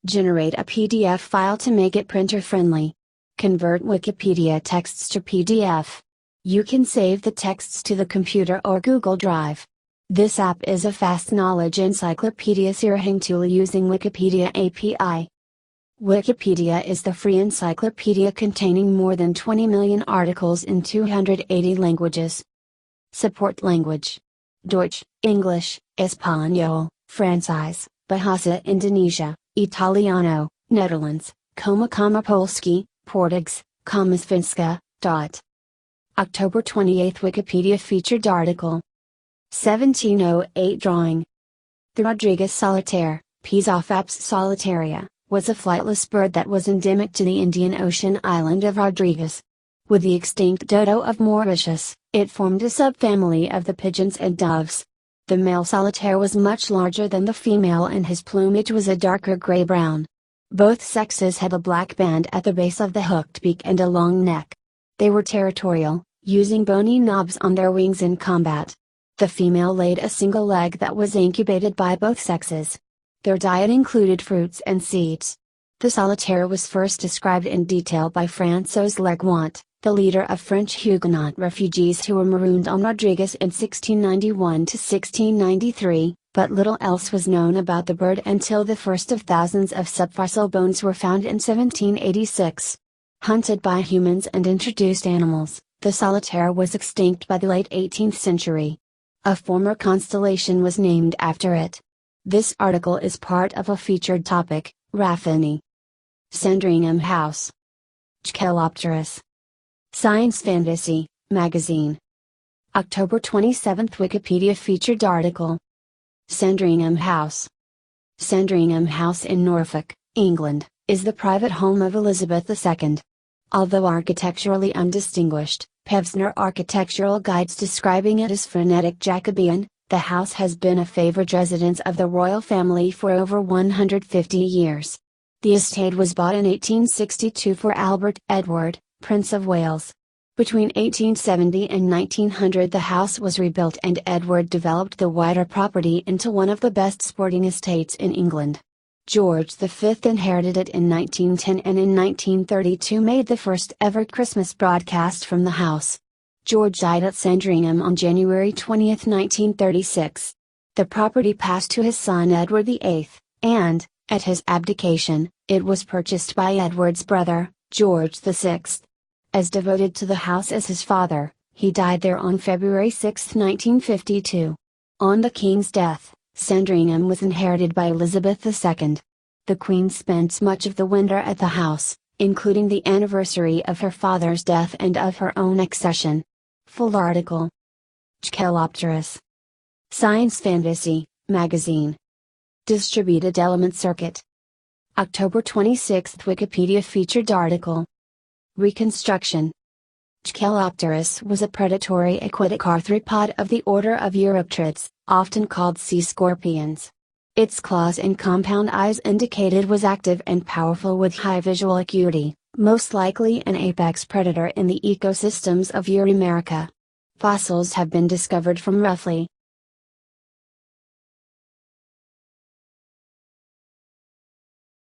Generate a PDF file to make it printer-friendly. Convert Wikipedia texts to PDF. You can save the texts to the computer or Google Drive. This app is a fast knowledge encyclopedia searching tool using Wikipedia API. Wikipedia is the free encyclopedia containing more than 20 million articles in 280 languages. Support language: Deutsch, English, Espanol, Francese, Bahasa Indonesia, Italiano, Netherlands, Polski, Portuguese, Finska. October 28 Wikipedia featured article. 1708 drawing. The Rodriguez solitaire, Pisophaps solitaria, was a flightless bird that was endemic to the Indian Ocean island of Rodriguez. With the extinct dodo of Mauritius, it formed a subfamily of the pigeons and doves. The male solitaire was much larger than the female and his plumage was a darker gray-brown. Both sexes had a black band at the base of the hooked beak and a long neck. They were territorial, using bony knobs on their wings in combat. The female laid a single egg that was incubated by both sexes. Their diet included fruits and seeds. The solitaire was first described in detail by François Leguant, the leader of French Huguenot refugees who were marooned on Rodriguez in 1691 to 1693, but little else was known about the bird until the first of thousands of subfossil bones were found in 1786. Hunted by humans and introduced animals, the solitaire was extinct by the late 18th century. A former constellation was named after it. This article is part of a featured topic, Raphiny. Sandringham House. Chelopterus. Science Fantasy, magazine. October 27 Wikipedia featured article. Sandringham House. Sandringham House in Norfolk, England, is the private home of Elizabeth II. Although architecturally undistinguished, Pevsner architectural guides describing it as frenetic Jacobean, the house has been a favored residence of the royal family for over 150 years. The estate was bought in 1862 for Albert Edward, Prince of Wales. Between 1870 and 1900 the house was rebuilt and Edward developed the wider property into one of the best sporting estates in England. George V inherited it in 1910 and in 1932 made the first ever Christmas broadcast from the house. George died at Sandringham on January 20, 1936. The property passed to his son Edward VIII, and, at his abdication, it was purchased by Edward's brother, George VI. As devoted to the house as his father, he died there on February 6, 1952. On the king's death, Sandringham was inherited by Elizabeth II. The Queen spent much of the winter at the house, including the anniversary of her father's death and of her own accession. Full article. Chelopterus. Science Fantasy, magazine. Distributed element circuit. October 26 Wikipedia featured article. Reconstruction. Chelopterus was a predatory aquatic arthropod of the order of Eurypterids, often called sea scorpions. Its claws and compound eyes indicated was active and powerful with high visual acuity, most likely an apex predator in the ecosystems of Euramerica. Fossils have been discovered from roughly